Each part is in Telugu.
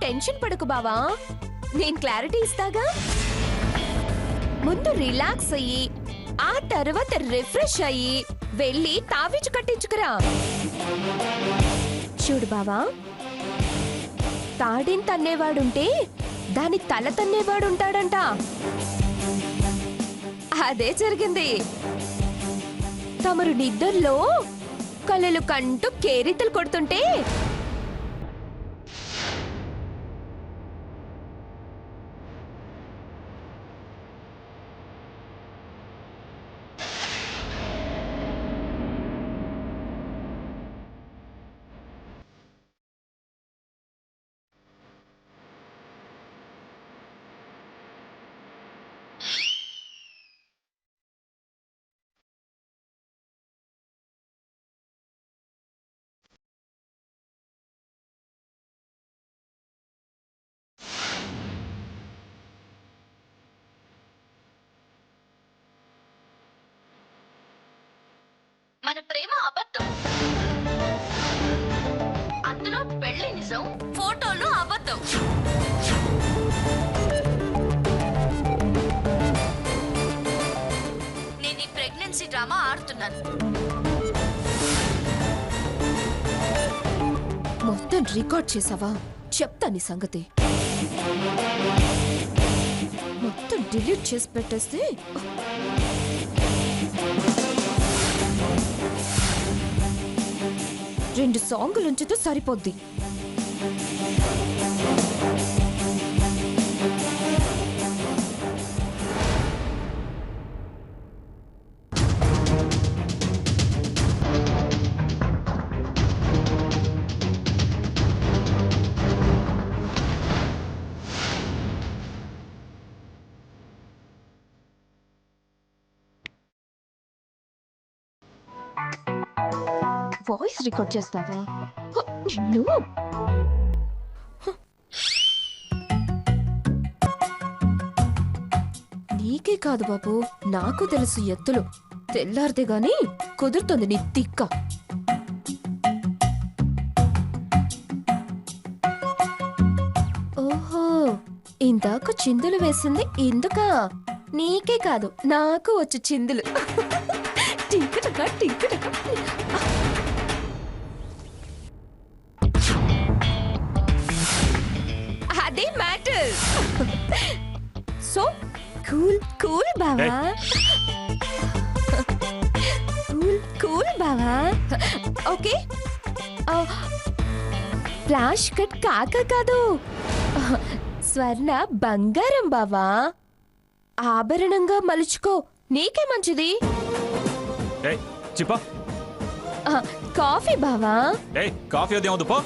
టెన్షన్ పడకు బావా, నేను క్లారిటీ ఇస్తాగా. ముందు రిలాక్స్ అయ్యి ఆ తర్వాత రిఫ్రెష్ అయ్యి వెళ్ళి తావిచ్చు కట్టించుకురా. చూడు బావా, తాడిని తన్నేవాడుంటే దాని తల తన్నేవాడుంటాడంట. అదే జరిగింది. తమరు నిద్రలో కళ్ళలు కంటూ కేరితలు కొడుతుంటే మన ప్రేమ అబద్ధం, అందులో పెళ్లి నిజం, ఫోటోలు అబద్ధం. నేను ఈ ప్రెగ్నెన్సీ డ్రామా ఆడుతున్నాను. మొత్తం రికార్డ్ చేసావా? చెప్తా నీ సంగతి. మొత్తం డిలీట్ చేసి పెట్టేస్తే 2 సాంగులు ఉంచితే సరిపోద్ది. వాయిస్ రికార్డ్ చేస్తావా? నువ్వు నీకే కాదు బాబు, నాకు తెలుసు ఎత్తులు. తెల్లారితే గాని కుదురుతుంది నీ తిక్క. ఓహో, ఇందాక చిందులు వేసింది ఇందుకా? నీకే కాదు నాకు వచ్చు చిందులు. టింకటక టింకటక. అదే మ్యాటర్. సో కూల్ కూల్ బావా, కూల్ కూల్ బావా. ఓకే, ఫ్లాష్ కట్ కాక కాదు, స్వర్ణ బంగారం బావా. ఆభరణంగా మలుచుకో, నీకే మంచిది. కాఫీ బావా. కాఫీ అదే ఉంది పో.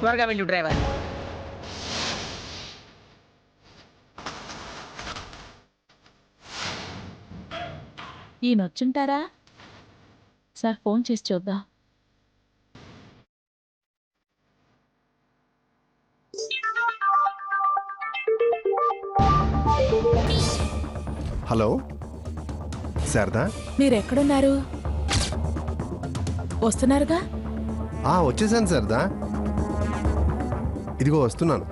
త్వరగా వెళ్ళు డ్రైవర్. ఈయన వచ్చుంటారా? సార్ ఫోన్ చేసి చూద్దాం. హలో శారదా, మీరెక్కడున్నారు? వస్తున్నారుగా? వచ్చేసాను శారదా, ఇదిగో వస్తున్నాను.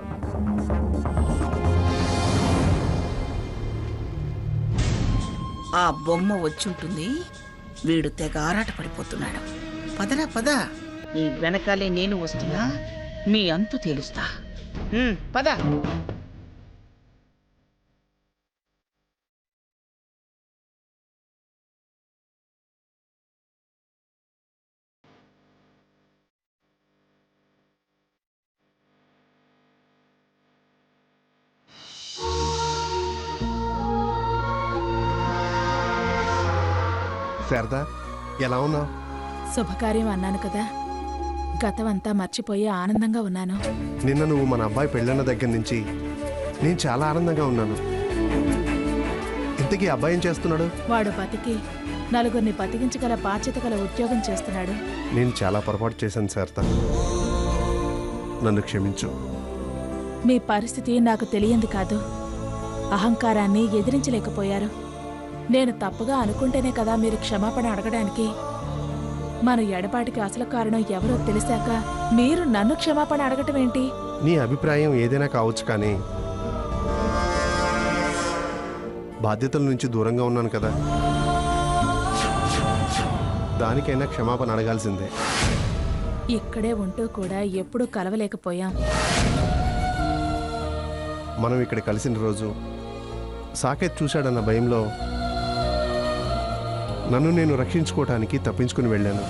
ఆ బొమ్మ వచ్చుంటుంది. వీడు తెగ ఆరాట పడిపోతున్నాడు. పదరా పద. ఈ వెనకాలే నేను వస్తున్నా, మీ అంతు తేలుస్తా. పద. శారదా, ఎలా ఉన్నావు? శుభకార్యం అన్నాను కదా, గతమంతా మర్చిపోయి ఆనందంగా ఉన్నాను. నిన్న నువ్వు మన అబ్బాయి పెళ్ళన్న దగ్గర నుంచి నేను చాలా ఆనందంగా ఉన్నాను. ఇంతకీ అబ్బాయి ఏం చేస్తున్నాడు? వాడు బతికి నలుగురిని బతికించగల బాధ్యత గల ఉద్యోగం చేస్తున్నాడు. నేను చాలా పొరపాటు చేశాను శారదా, నన్ను క్షమించు. మీ పరిస్థితి నాకు తెలియంది కాదు. అహంకారాన్ని ఎదిరించలేకపోయారు. నేను తప్పుగా అనుకుంటేనే కదా మీరు క్షమాపణ అడగడానికి. మన ఎడబాటికి అసలు కారణం ఎవరో తెలిసాక మీరు నన్ను క్షమాపణ అడగటం ఏంటి? నీ అభిప్రాయం ఏదైనా కావచ్చు, కానీ బాధ్యతల నుంచి దూరంగా ఉన్నాను కదా, దానికైనా క్షమాపణ అడగాల్సిందే. ఇక్కడే ఉంటూ కూడా ఎప్పుడూ కలవలేకపోయాం. మనం ఇక్కడ కలిసిన రోజు సాకేత్ చూశాడన్న భయంలో నన్ను నేను రక్షించుకోవటానికి తప్పించుకుని వెళ్ళాను.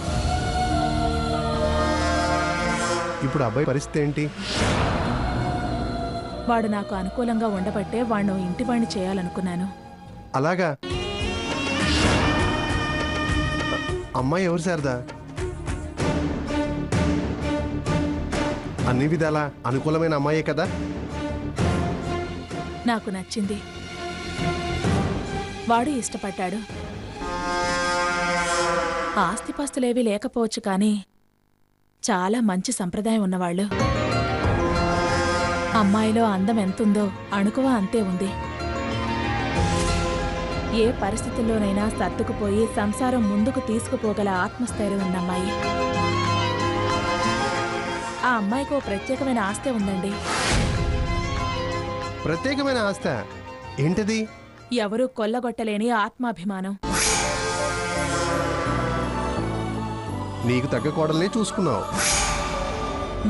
ఇప్పుడు అబ్బాయి పరిస్థితి ఏంటి? వాడు నాకు అనుకూలంగా ఉండబట్టే వాణ్ణి ఇంటివాణ్ణి చేయాలనుకున్నాను. అలాగా? అమ్మాయి ఎవరు శారదా? అన్ని విధాలా అనుకూలమైన అమ్మాయే కదా? నాకు నచ్చింది. వాడు ఇష్టపడ్డాడు. ఆస్తిపాస్తులేవీ లేకపోవచ్చు, కానీ చాలా మంచి సంప్రదాయం ఉన్నవాళ్ళు. అమ్మాయిలో అందం ఎంతుందో అణుకువ అంతే ఉంది. ఏ పరిస్థితుల్లోనైనా సర్దుకుపోయి సంసారం ముందుకు తీసుకుపోగల ఆత్మస్థైర్యం ఉన్న అమ్మాయి. ఆ అమ్మాయికి ఓ ప్రత్యేకమైన ఆస్తే ఉందండి. ప్రత్యేకమైన ఆస్త ఏంటది? ఎవరూ కొల్లగొట్టలేని ఆత్మాభిమానం. నీకు తగ్గ కోడల్నే చూసుకున్నావు.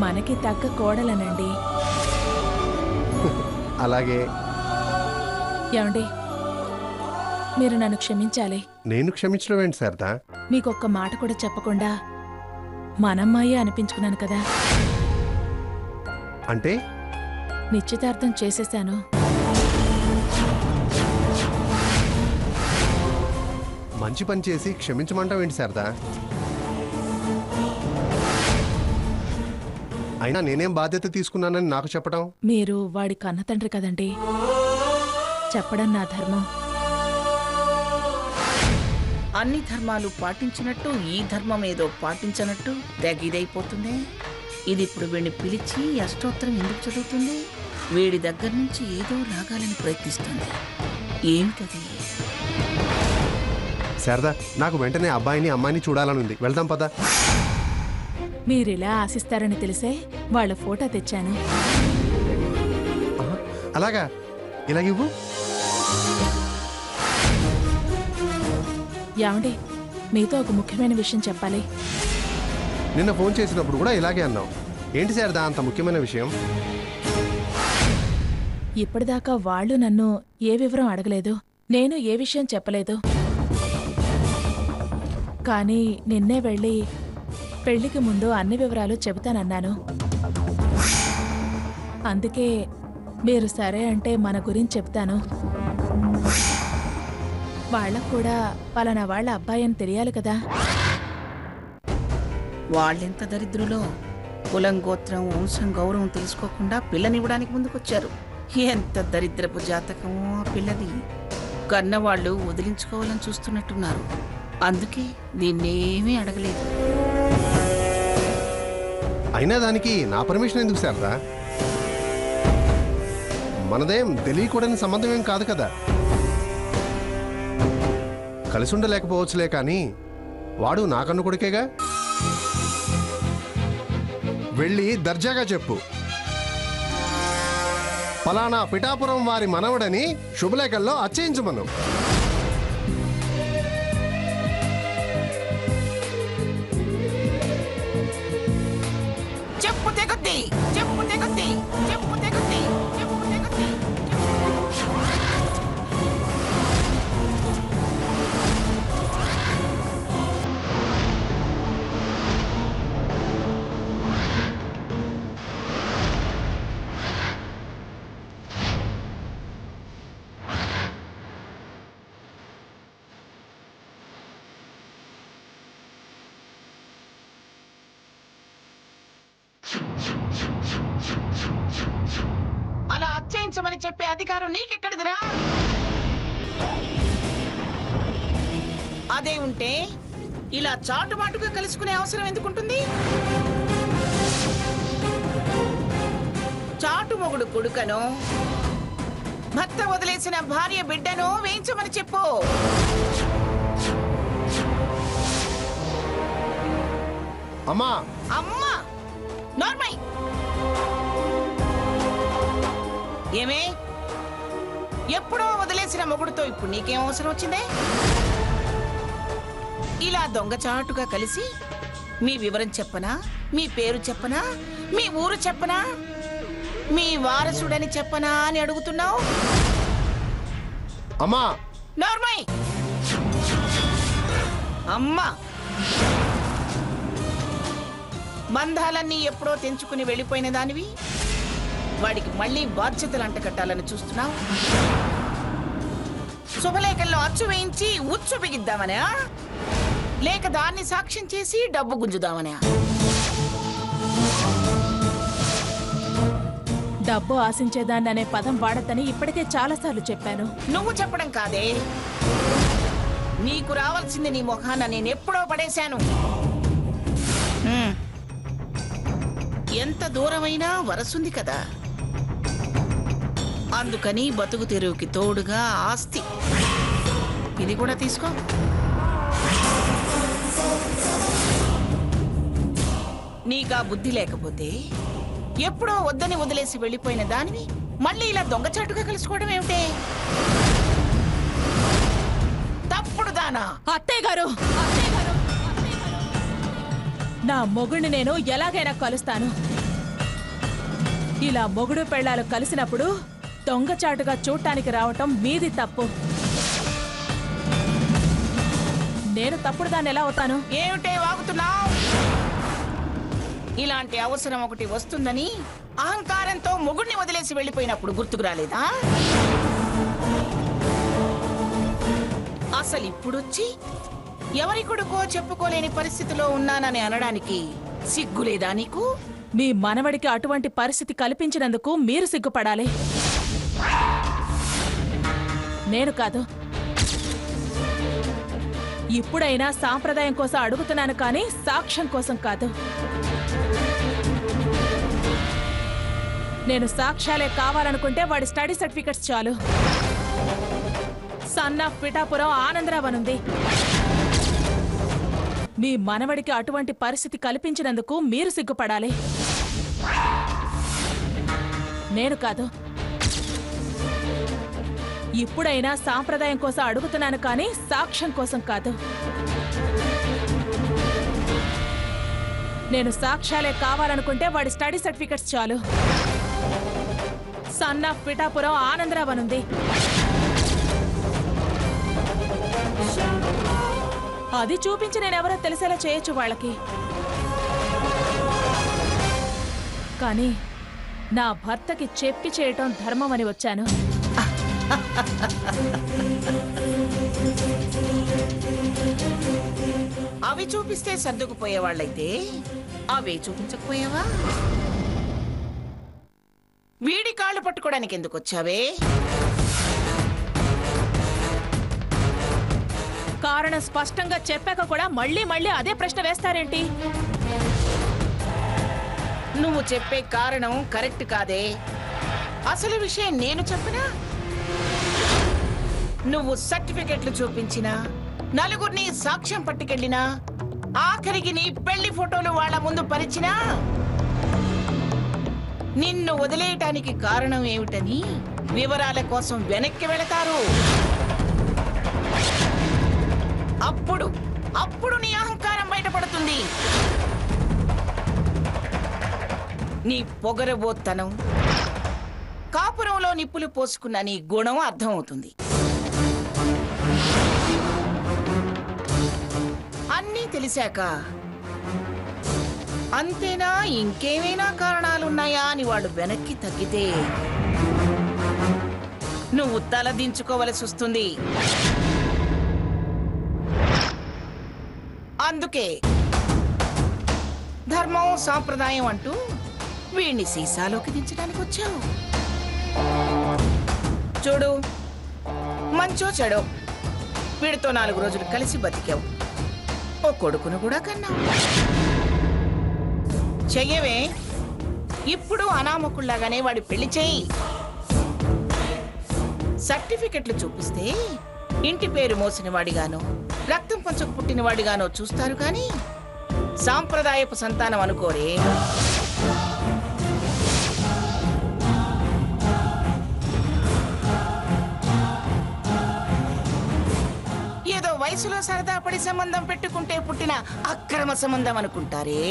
మనకి తగ్గ కోడలనండి. అలాగే. ఏమండి, మీరు నన్ను క్షమించాలి. నేను క్షమించడం ఏంటి శారదా? మీకొక్క మాట కూడా చెప్పకుండా మనమ్మాయే అనిపించుకున్నాను కదా. అంటే నిశ్చితార్థం చేసేశాను. మంచి పని చేసి క్షమించమంటావు ఏంటి శారదా? అయినా నేనేం బాధ్యత తీసుకున్నానని నాకు చెప్పడం? మీరు వాడి కన్నతండ్రి కదండి, చెప్పడం నా ధర్మం. అన్ని ధర్మాలు పాటించినట్టు ఈ ధర్మం ఏదో పాటించనట్టు తెగిదైపోతుంది. ఇది ఇప్పుడు వీడిని పిలిచి అష్టోత్తరం ఎందుకు చదువుతుంది? వీడి దగ్గర నుంచి ఏదో లాగాలని ప్రయత్నిస్తుంది. ఏమిటది? శారదా, నాకు వెంటనే అబ్బాయిని అమ్మాయిని చూడాలనుంది. వెళ్దాం పద. మీరిలా ఆశిస్తారని తెలిసే వాళ్ళ ఫోటో తెచ్చాను. అలాగా? ఇలాగివ్వు. యావండి, మీతో ఒక ముఖ్యమైన విషయం చెప్పాలి. నిన్న ఫోన్ చేసినప్పుడు కూడా ఇలాగే అన్నావు. ఏంటి శారదా అంత ముఖ్యమైన విషయం? ఇప్పటిదాకా వాళ్ళు నన్ను ఏ వివరం అడగలేదు, నేను ఏ విషయం చెప్పలేదు. కానీ నిన్నే వెళ్ళి పెళ్లికి ముందు అన్ని వివరాలు చెబుతానన్నాను. అందుకే మీరు సరే అంటే మన గురించి చెప్తాను. వాళ్ళకు కూడా పలానా వాళ్ళ అబ్బాయి అని తెలియాలి కదా. వాళ్ళెంత దరిద్రులో కులం, గోత్రం, వంశం, గౌరవం తెలుసుకోకుండా పిల్లనివ్వడానికి ముందుకొచ్చారు. ఎంత దరిద్రపు జాతకమో ఆ పిల్లది. కన్నవాళ్ళు వదిలించుకోవాలని చూస్తున్నట్టున్నారు. అందుకే దీన్నేమీ అడగలేదు. అయినా దానికి నా పర్మిషన్ ఎందుకు శారదా? మనదేం తెలియకూడని సంబంధం ఏం కాదు కదా. కలిసి ఉండలేకపోవచ్చులే, కానీ వాడు నాకన్ను కొడుకేగా. వెళ్ళి దర్జాగా చెప్పు. ఫలానా పిఠాపురం వారి మనవడని శుభలేఖల్లో అచ్చయించమను. చెప్పు తెగుద్ది, చెప్పు తెగుద్ది, చెప్పు తెగుద్ది, చెప్పు తెగుద్ది. అలా అచ్చయించమని చెప్పే అధికారం నీకెక్కడిదిరా? అదే ఉంటే ఇలా చాటుమాటుగా కలుసుకునే అవసరం ఎందుకుంటుంది? చాటు మొగుడు కొడుకనో భర్త వదిలేసిన భార్య బిడ్డనో వేయించమని చెప్పు. అమ్మా అమ్మా నార్మై ఏమే ఎప్పుడో వదిలేసిన మొగుడుతో ఇప్పుడు నీకేం అవసరం వచ్చిందే? ఇలా దొంగచాటుగా కలిసి మీ వివరం చెప్పనా, మీ పేరు చెప్పనా, మీ ఊరు చెప్పనా, మీ వారసుడని చెప్పనా అని అడుగుతున్నావు? అమ్మా నార్మై అమ్మా బంధాలన్నీ ఎప్పుడో తెంచుకుని వెళ్ళిపోయిన దానివి వాడికి మళ్ళీ బాధ్యతలు అంటకట్టాలని చూస్తున్నావు? శుభలేఖల్లో అచ్చు వేయించి ఉచ్చు బిగిద్దామనా, లేక దాన్ని సాక్ష్యం చేసి డబ్బు గుంజుదామనా? డబ్బు ఆశించేదాన్ని అనే పదం వాడద్దని ఇప్పటికే చాలాసార్లు చెప్పాను. నువ్వు చెప్పడం కాదే, నీకు రావాల్సింది నీ మొహాన నేనెప్పుడో పడేశాను. ఎంత దూరమైనా వరసుంది కదా, అందుకని బతుకు తెరువుకి తోడుగా ఆస్తి ఇది కూడా తీసుకో. నీకా బుద్ధి లేకపోతే ఎప్పుడో వద్దని వదిలేసి వెళ్ళిపోయిన దానివి మళ్ళీ ఇలా దొంగచాటుగా కలుసుకోవడం ఏమిటే? తప్పుడు దానా? అత్తయ్య గారు, నా మొగుడిని నేను ఎలాగైనా కలుస్తాను. ఇలా మొగుడు పెళ్ళాలు కలిసినప్పుడు దొంగచాటుగా చూడటానికి రావటం మీది తప్పు. నేను తప్పుడు దాన్ని ఎలా అవుతాను? ఏమిటే వాగుతున్నావు? ఇలాంటి అవసరం ఒకటి వస్తుందని అహంకారంతో మొగుడిని వదిలేసి వెళ్ళిపోయినప్పుడు గుర్తుకు రాలేదా? అసలు ఇప్పుడొచ్చి ఎవరి కొడుకో చెప్పుకోలేని పరిస్థితిలో ఉన్నానని అనడానికి సిగ్గులేదా నీకు? మీ మనవడికి అటువంటి పరిస్థితి కల్పించినందుకు మీరు సిగ్గుపడాలి, నేను కాదు. ఇప్పుడైనా సాంప్రదాయం కోసం అడుగుతున్నాను కానీ సాక్ష్యం కోసం కాదు. నేను సాక్ష్యాలే కావాలనుకుంటే వాడి స్టడీ సర్టిఫికెట్స్ చాలు. సన్ ఆఫ్ పిఠాపురం ఆనందరావు అనుంది. మీ మనవడికి అటువంటి పరిస్థితి కల్పించినందుకు మీరు సిగ్గుపడాలి, నేను కాదు. ఇప్పుడైనా సాంప్రదాయం కోసం అడుగుతున్నాను కానీ సాక్ష్యం కోసం కాదు. నేను సాక్ష్యాలే కావాలనుకుంటే వాడి స్టడీ సర్టిఫికెట్స్ చాలు. సన్ ఆఫ్ పిఠాపురం ఆనందరావు అనుంది. అది చూపించి నేనెవరో తెలిసేలా చేయొచ్చు వాళ్ళకి. కానీ నా భర్తకి చెప్పి చేయటం ధర్మం అని వచ్చాను. అవి చూపిస్తే సర్దుకుపోయేవాళ్ళైతే అవే చూపించకపోయావా? వీడి కాళ్ళు పట్టుకోవడానికి ఎందుకు వచ్చావే? కారణం స్పష్టంగా చెప్పాక కూడా మళ్ళీ మళ్ళీ అదే ప్రశ్న వేస్తారేంటి? నువ్వు చెప్పే కారణం కరెక్ట్ కాదే. అసలు విషయం నేను చెప్పనా? నువ్వు సర్టిఫికెట్లు చూపించినా, నలుగురిని సాక్ష్యం పట్టుకెళ్ళినా, ఆఖరికి నీ పెళ్లి ఫోటోలు వాళ్ళ ముందు పరిచినా నిన్ను వదిలేయటానికి కారణం ఏమిటని వివరాల కోసం వెనక్కి వెళతారు. అప్పుడు నీ అహంకారం బయటపడుతుంది. నీ పొగరబోత్తనం, కాపురంలో నిప్పులు పోసుకున్న నీ గుణం అర్థమవుతుంది. అన్నీ తెలిసాక అంతేనా, ఇంకేమైనా కారణాలున్నాయా అని వాడు వెనక్కి తగ్గితే నువ్వు తలదించుకోవలసి వస్తుంది. అందుకే ధర్మం సాంప్రదాయం అంటూ వీణ్ణి సీసాలోకి దించడానికి వచ్చావు. చూడు, మంచో చెడో వీడితో 4 రోజులు కలిసి బతికావు. ఓ కొడుకును కూడా కన్నావు. చెయ్యవే, ఇప్పుడు అనామకుల్లాగానే వాడి పెళ్లి చేయి. సర్టిఫికెట్లు చూపిస్తే ఇంటి పేరు మోసిన వాడిగానో, రక్తం పంచకు పుట్టిన వాడిగానో చూస్తారు కానీ సాంప్రదాయపు సంతానం అనుకోరే. ఏదో వయసులో సరదా పడి సంబంధం పెట్టుకుంటే పుట్టిన అక్రమ సంబంధం అనుకుంటారే.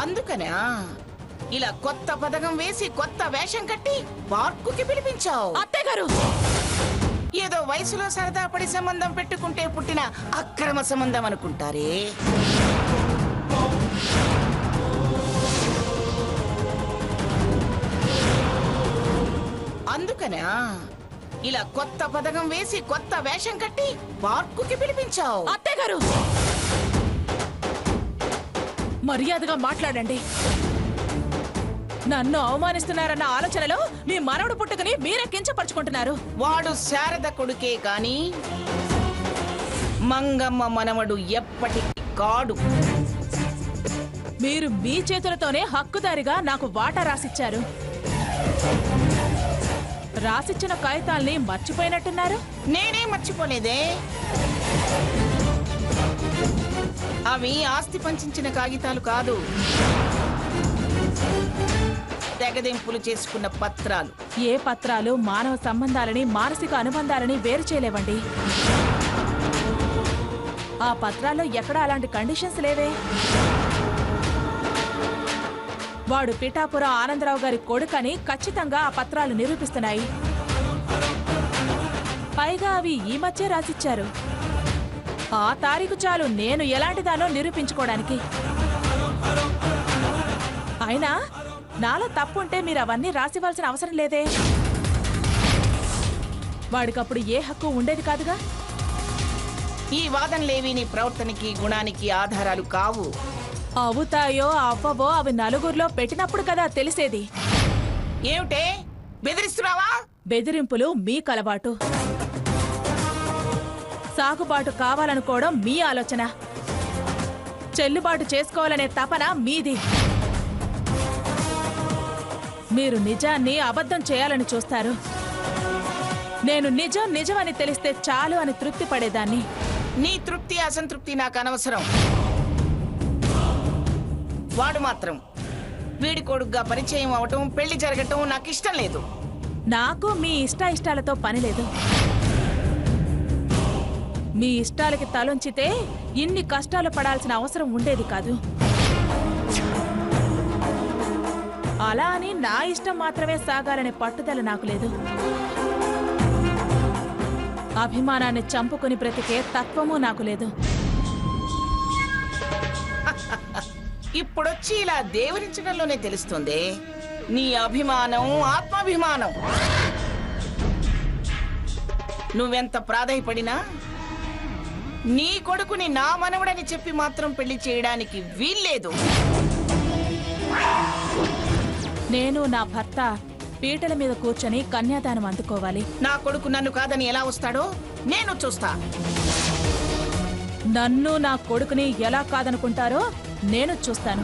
అందుకనా ఇలా కొత్త పథకం వేసి కొత్త వేషం కట్టి పార్కుకి పిలిపించావు. అత్తయ్యగారు, ఏదో వయసులో సరదా పడి సంబంధం పెట్టుకుంటే పుట్టిన అక్రమ సంబంధం అనుకుంటారే. అందుకనా ఇలా కొత్త పథకం వేసి కొత్త వేషం కట్టి పార్కుకి పిలిపించావు. అత్తయ్యగారు, మర్యాదగా మాట్లాడండి. నన్ను అవమానిస్తున్నారన్న ఆలోచనలో మీ మనవడు పుట్టుకుని మీరే కించపరుచుకుంటున్నారు. వాడు శారద కొడుకే కాని మంగమ్మ మనవడు ఎప్పటికీ కాడు. మీరు మీ చేతులతోనే హక్కుదారిగా నాకు వాటా రాసిచ్చారు. రాసిచ్చిన కాగితాల్ని మర్చిపోయినట్టున్నారు. నేనే మర్చిపోలేదే. అవి ఆస్తి పంచించిన కాగితాలు కాదు, తెగదెంపులు చేసుకున్న పత్రాలు. ఏ పత్రాలు మానవ సంబంధాలని, మానసిక అనుబంధాలని వేరు చేయలేవండి. ఆ పత్రాల్లో ఎక్కడా అలాంటి కండిషన్స్ లేవే. వాడు పిఠాపురం ఆనందరావు గారి కొడుకని ఖచ్చితంగా ఆ పత్రాలు నిరూపిస్తున్నాయి. పైగా అవి ఈ మధ్య రాసిచ్చారు. ఆ తారీఖు చాలు నేను ఎలాంటిదానో నిరూపించుకోవడానికి. అయినా నాలో తప్పుంటే మీరు అవన్నీ రాసివ్వాల్సిన అవసరం లేదే. వాడికప్పుడు ఏ హక్కు ఉండేది కాదుగా. ఈ వాదనలేవి నీ ప్రవర్తనకి, గుణానికి ఆధారాలు కావు. అవుతాయో అవ్వవో అవి నలుగురిలో పెట్టినప్పుడు కదా తెలిసేది. ఏమిటే బెదిరిస్తున్నావా? బెదిరింపులు మీ కలవాటు. సాగుబాటు కావాలనుకోవడం మీ ఆలోచన. చెల్లుబాటు చేసుకోవాలనే తపన మీది. మీరు నిజాన్ని అబద్ధం చేయాలని చూస్తారు. నేను నిజం నిజమని తెలిస్తే చాలు అని తృప్తి పడేదాన్ని. నీ తృప్తి అసంతృప్తి నాకు అనవసరం. వాడు మాత్రం వీడి కొడుకుగా పరిచయం అవటం, పెళ్లి జరగటం నాకు ఇష్టం లేదు. నాకు మీ ఇష్టాలతో పని లేదు. మీ ఇష్టాలకి తలొంచితే ఇన్ని కష్టాలు పడాల్సిన అవసరం ఉండేది కాదు. అలా అని నా ఇష్టం మాత్రమే సాగాలనే పట్టుదల నాకు లేదు. అభిమానాన్ని చంపుకుని బ్రతికే తత్వమూ నాకు లేదు. ఇప్పుడొచ్చి ఇలా దేవరించడంలోనే తెలుస్తుంది నీ అభిమానం, ఆత్మాభిమానం. నువ్వెంత ప్రాధాయపడినా నీ కొడుకుని నా మనవడని చెప్పి మాత్రం పెళ్లి చేయడానికి వీల్లేదు. నేను నా భర్త పీటల మీద కూర్చొని కన్యాదానం అందుకోవాలి. నా కొడుకు నన్ను కాదని ఎలా వస్తాడో నేను చూస్తా. నన్ను నా కొడుకుని ఎలా కాదనుకుంటారో నేను చూస్తాను.